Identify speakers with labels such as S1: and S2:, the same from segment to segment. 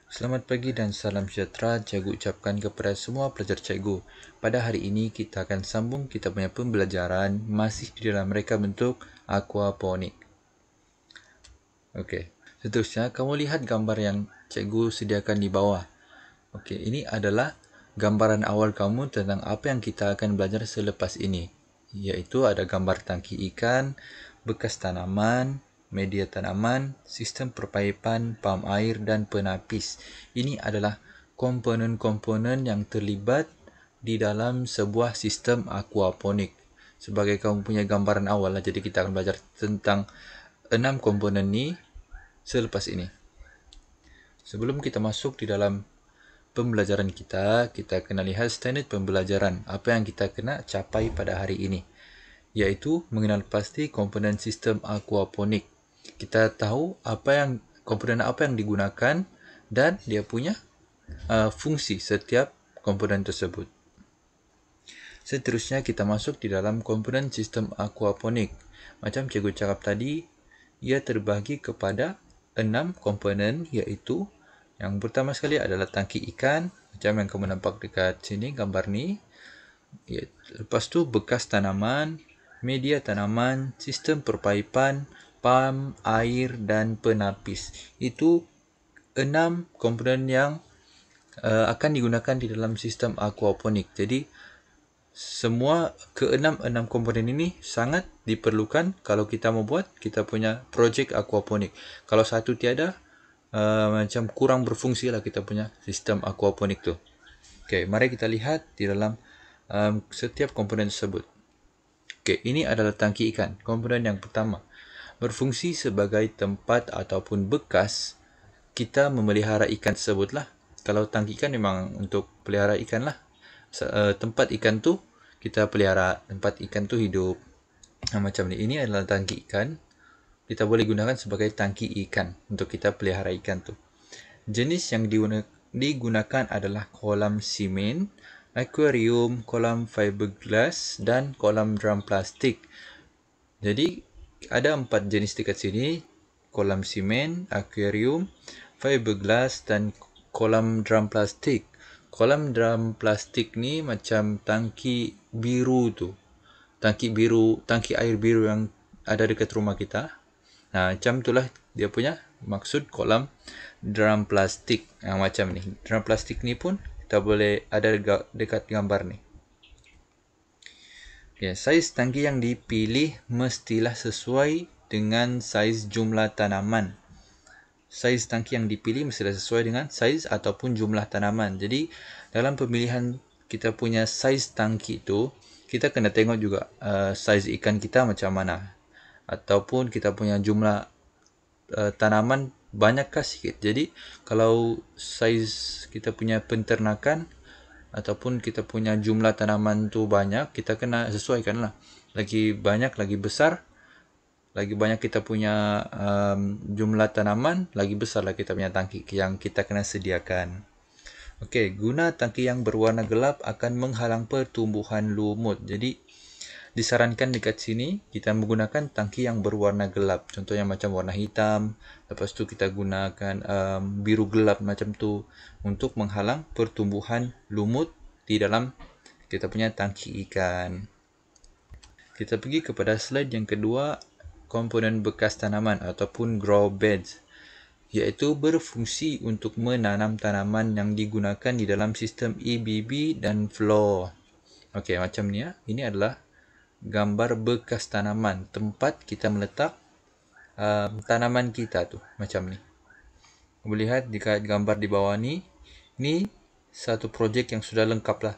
S1: Selamat pagi dan salam sejahtera cikgu ucapkan kepada semua pelajar cikgu. Pada hari ini kita akan sambung kita punya pembelajaran masih di dalam reka bentuk aquaponik. Okey, seterusnya kamu lihat gambar yang cikgu sediakan di bawah. Okey, ini adalah gambaran awal kamu tentang apa yang kita akan belajar selepas ini. Iaitu ada gambar tangki ikan, bekas tanaman, media tanaman, sistem perpaipan, pam air dan penapis. Ini adalah komponen-komponen yang terlibat di dalam sebuah sistem aquaponik. Sebagai kamu punya gambaran awal lah, jadi kita akan belajar tentang 6 komponen ni selepas ini. Sebelum kita masuk di dalam pembelajaran kita kena lihat standard pembelajaran apa yang kita kena capai pada hari ini, iaitu mengenal pasti komponen sistem aquaponik. Kita tahu komponen apa yang digunakan dan dia punya fungsi setiap komponen tersebut. Seterusnya kita masuk di dalam komponen sistem aquaponik. Macam cikgu cakap tadi, ia terbagi kepada 6 komponen, iaitu yang pertama sekali adalah tangki ikan, macam yang kamu nampak dekat sini gambar ni. Lepas tu bekas tanaman, media tanaman, sistem perpaipan, pam, air dan penapis. Itu 6 komponen yang akan digunakan di dalam sistem aquaponik. Jadi semua keenam komponen ini sangat diperlukan kalau kita membuat kita punya projek aquaponik. Kalau satu tiada, macam kurang berfungsi lah kita punya sistem aquaponik tu. Okey, mari kita lihat di dalam setiap komponen tersebut. Okey, ini adalah tangki ikan. Komponen yang pertama, berfungsi sebagai tempat ataupun bekas kita memelihara ikan tersebut lah. Kalau tangki ikan memang untuk pelihara ikan lah. Tempat ikan tu kita pelihara, tempat ikan tu hidup. Macam ni. Ini adalah tangki ikan. Kita boleh gunakan sebagai tangki ikan untuk kita pelihara ikan tu. Jenis yang digunakan adalah kolam simen, akuarium, kolam fiberglass dan kolam drum plastik. Jadi ada 4 jenis dekat sini: kolam simen, akuarium, fiberglass dan kolam drum plastik. Kolam drum plastik ni macam tangki biru tu. Tangki air biru yang ada dekat rumah kita. Macam itulah dia punya maksud kolam drum plastik. Macam ni. Drum plastik ni pun kita boleh ada dekat gambar ni. Saiz tangki yang dipilih mestilah sesuai dengan saiz jumlah tanaman. Saiz tangki yang dipilih mestilah sesuai dengan saiz ataupun jumlah tanaman. Jadi dalam pemilihan kita punya saiz tangki itu, kita kena tengok juga saiz ikan kita macam mana. Ataupun kita punya jumlah tanaman banyakkah sikit. Jadi kalau saiz kita punya penternakan ataupun kita punya jumlah tanaman tu banyak, kita kena sesuaikan lah. Lagi banyak, lagi besar, lagi banyak kita punya jumlah tanaman, lagi besar lah kita punya tangki yang kita kena sediakan. Okey, guna tangki yang berwarna gelap akan menghalang pertumbuhan lumut. Jadi disarankan dekat sini kita menggunakan tangki yang berwarna gelap. Contohnya macam warna hitam. Lepas tu kita gunakan biru gelap macam tu untuk menghalang pertumbuhan lumut di dalam kita punya tangki ikan. Kita pergi kepada slide yang kedua, komponen bekas tanaman ataupun grow beds, iaitu berfungsi untuk menanam tanaman yang digunakan di dalam sistem EBB dan flow. Okey, macam ni ya. Ini adalah gambar bekas tanaman, tempat kita meletak tanaman kita tu, macam ni. Boleh lihat dekat gambar di bawah ni, ni satu projek yang sudah lengkap lah.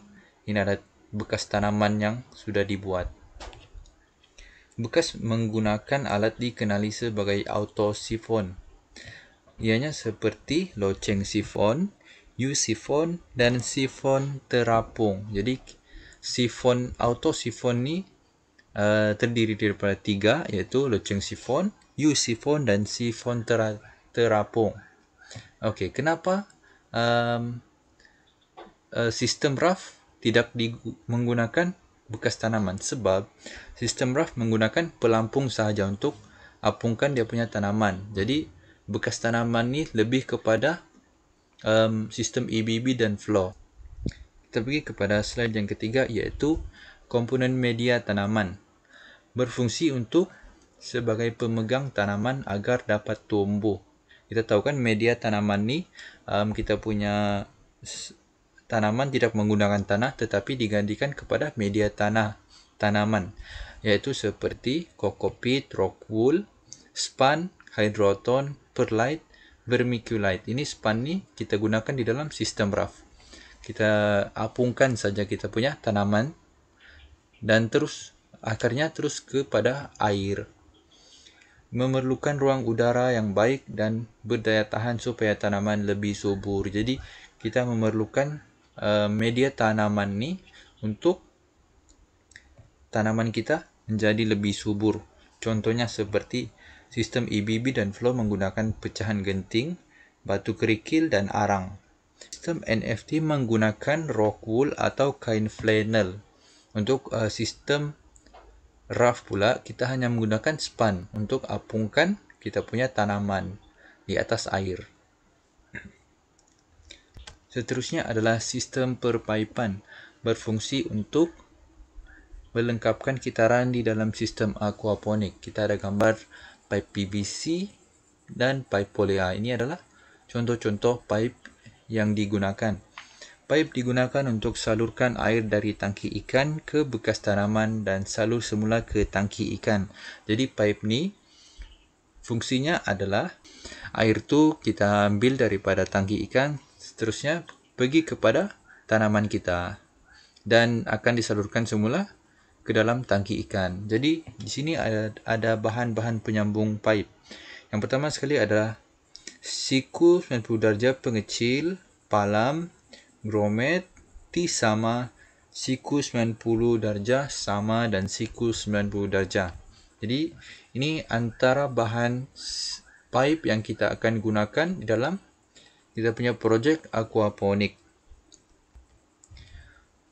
S1: Ini ada bekas tanaman yang sudah dibuat. Bekas menggunakan alat dikenali sebagai autosifon. Ianya seperti loceng sifon, U-sifon dan sifon terapung. Jadi sifon autosifon ni terdiri daripada 3, iaitu loceng sifon, U-sifon dan sifon terapung. Okey, kenapa sistem RAF tidak menggunakan bekas tanaman? Sebab sistem RAF menggunakan pelampung sahaja untuk apungkan dia punya tanaman. Jadi bekas tanaman ni lebih kepada sistem EBB dan flow. Kita pergi kepada slide yang ketiga, iaitu komponen media tanaman. Berfungsi untuk sebagai pemegang tanaman agar dapat tumbuh. Kita tahu kan media tanaman ni, kita punya tanaman tidak menggunakan tanah tetapi digantikan kepada media tanaman, iaitu seperti kokopit, rockwool, spun, hydroton, perlite, vermiculite. Ini spun ni kita gunakan di dalam sistem rough. Kita apungkan saja kita punya tanaman dan terus akarnya terus kepada air. Memerlukan ruang udara yang baik dan berdaya tahan supaya tanaman lebih subur. Jadi kita memerlukan media tanaman ni untuk tanaman kita menjadi lebih subur. Contohnya seperti sistem EBB dan flow menggunakan pecahan genting, batu kerikil dan arang. Sistem NFT menggunakan rockwool atau kain flannel. Untuk sistem rough pula, kita hanya menggunakan spun untuk apungkan kita punya tanaman di atas air. Seterusnya adalah sistem perpaipan, berfungsi untuk melengkapkan kitaran di dalam sistem aquaponik. Kita ada gambar pipe PVC dan pipe polymer. Ini adalah contoh-contoh pipe yang digunakan. Pipe digunakan untuk salurkan air dari tangki ikan ke bekas tanaman dan salur semula ke tangki ikan. Jadi pipe ni fungsinya adalah air tu kita ambil daripada tangki ikan, seterusnya pergi kepada tanaman kita dan akan disalurkan semula ke dalam tangki ikan. Jadi di sini ada bahan-bahan penyambung pipe. Yang pertama sekali adalah siku 90 darjah pengecil, palam, grommet, T sama, siku 90 darjah sama dan siku 90 darjah. Jadi ini antara bahan pipe yang kita akan gunakan di dalam kita punya projek aquaponik.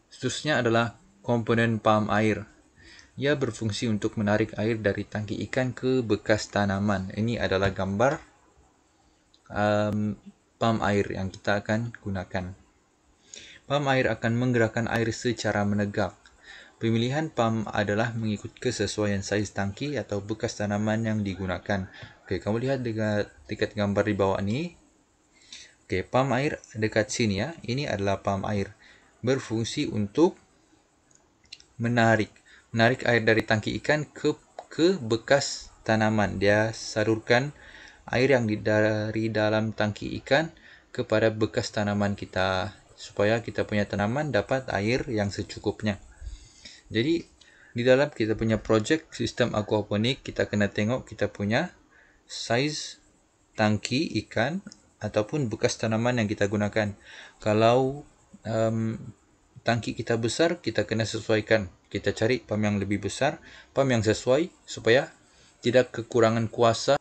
S1: Seterusnya adalah komponen pam air. Ia berfungsi untuk menarik air dari tangki ikan ke bekas tanaman. Ini adalah gambar pam air yang kita akan gunakan. Pam air akan menggerakkan air secara menegak. Pemilihan pam adalah mengikut kesesuaian saiz tangki atau bekas tanaman yang digunakan. Okey, kamu lihat dekat gambar di bawah ni. Okey, pam air dekat sini ya. Ini adalah pam air. Berfungsi untuk menarik air dari tangki ikan ke bekas tanaman. Dia salurkan air yang dari dalam tangki ikan kepada bekas tanaman kita supaya kita punya tanaman dapat air yang secukupnya. Jadi di dalam kita punya projek sistem aquaponik, kita kena tengok kita punya saiz tangki ikan ataupun bekas tanaman yang kita gunakan. Kalau tangki kita besar, kita kena sesuaikan. Kita cari pam yang lebih besar, pam yang sesuai supaya tidak kekurangan kuasa.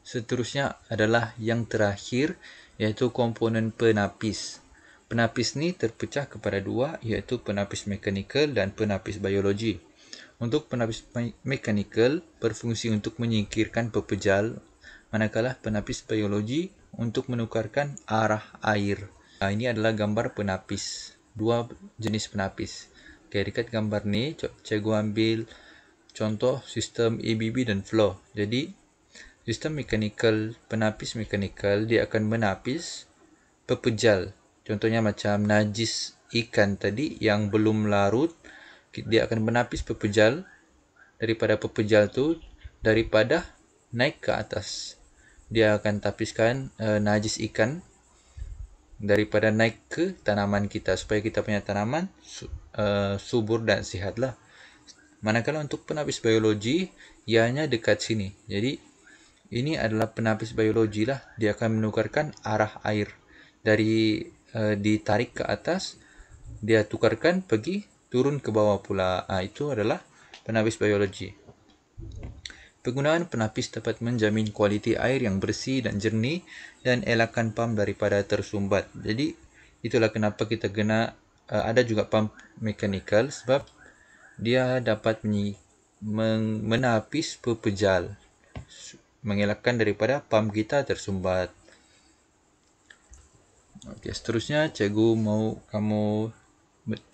S1: Seterusnya adalah yang terakhir, iaitu komponen penapis. Penapis ni terpecah kepada dua, iaitu penapis mekanikal dan penapis biologi. Untuk penapis mekanikal berfungsi untuk menyingkirkan pepejal, manakala penapis biologi untuk menukarkan arah air. Ini adalah gambar penapis, dua jenis penapis. Okay, dekat gambar ni, cikgu ambil contoh sistem EBB dan flow. Jadi, sistem mekanikal, penapis mekanikal, dia akan menapis pepejal. Contohnya macam najis ikan tadi yang belum larut, dia akan menapis pepejal daripada pepejal tu, daripada naik ke atas. Dia akan tapiskan najis ikan daripada naik ke tanaman kita supaya kita punya tanaman subur dan sihatlah. Manakala untuk penapis biologi, ianya dekat sini. Jadi ini adalah penapis biologi lah. Dia akan menukarkan arah air dari ditarik ke atas, dia tukarkan pergi turun ke bawah pula. Itu adalah penapis biologi. Penggunaan penapis dapat menjamin kualiti air yang bersih dan jernih dan elakkan pam daripada tersumbat. Jadi itulah kenapa kita kena ada juga pam mekanikal, sebab dia dapat menapis pepejal, mengelakkan daripada pam kita tersumbat. Okey, seterusnya cikgu mau kamu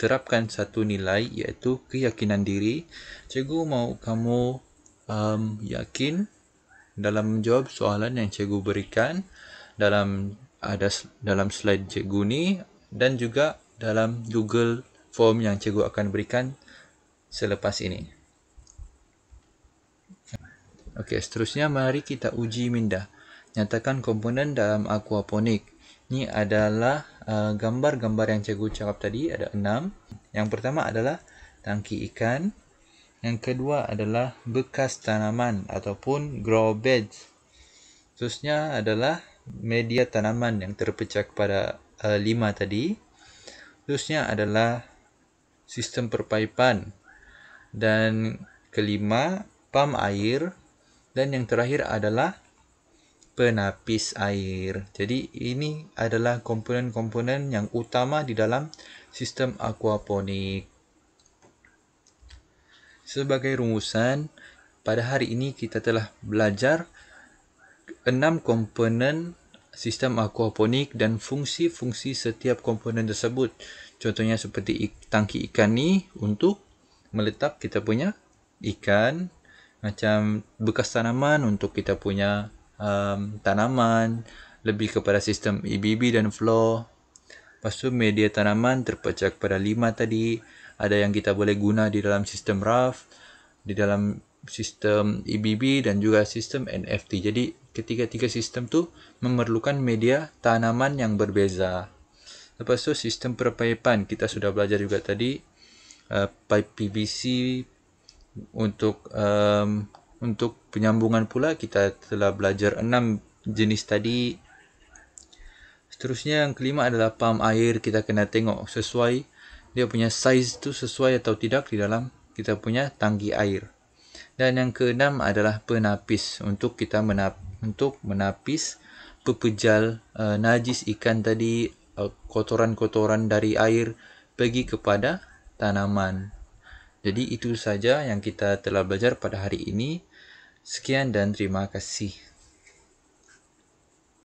S1: terapkan satu nilai iaitu keyakinan diri. Cikgu mau kamu yakin dalam menjawab soalan yang cikgu berikan dalam slide cikgu ni dan juga dalam Google Form yang cikgu akan berikan selepas ini. Okey, seterusnya mari kita uji minda. Nyatakan komponen dalam aquaponik. Ini adalah gambar-gambar yang cikgu cakap tadi, ada 6. Yang pertama adalah tangki ikan. Yang kedua adalah bekas tanaman ataupun grow beds. Seterusnya adalah media tanaman yang terpecah kepada 5 tadi. Seterusnya adalah sistem perpaipan. Dan kelima, pam air. Dan yang terakhir adalah penapis air. Jadi ini adalah komponen-komponen yang utama di dalam sistem aquaponik. Sebagai rumusan, pada hari ini kita telah belajar 6 komponen sistem aquaponik dan fungsi-fungsi setiap komponen tersebut. Contohnya seperti tangki ikan ni untuk meletak kita punya ikan, macam bekas tanaman untuk kita punya tanaman, lebih kepada sistem EBB dan flow. Lepas tu media tanaman terpecah kepada 5 tadi. Ada yang kita boleh guna di dalam sistem raft, di dalam sistem EBB dan juga sistem NFT. Jadi ketiga-tiga sistem tu memerlukan media tanaman yang berbeza. Lepas tu sistem perpaipan kita sudah belajar juga tadi. Pipe PVC untuk penyambungan pula kita telah belajar 6 jenis tadi. Seterusnya yang kelima adalah pam air. Kita kena tengok sesuai dia punya saiz tu sesuai atau tidak di dalam kita punya tangki air. Dan yang keenam adalah penapis untuk kita menapis pepejal najis ikan tadi, kotoran-kotoran dari air pergi kepada tanaman. Jadi itu saja yang kita telah belajar pada hari ini. Sekian dan terima kasih.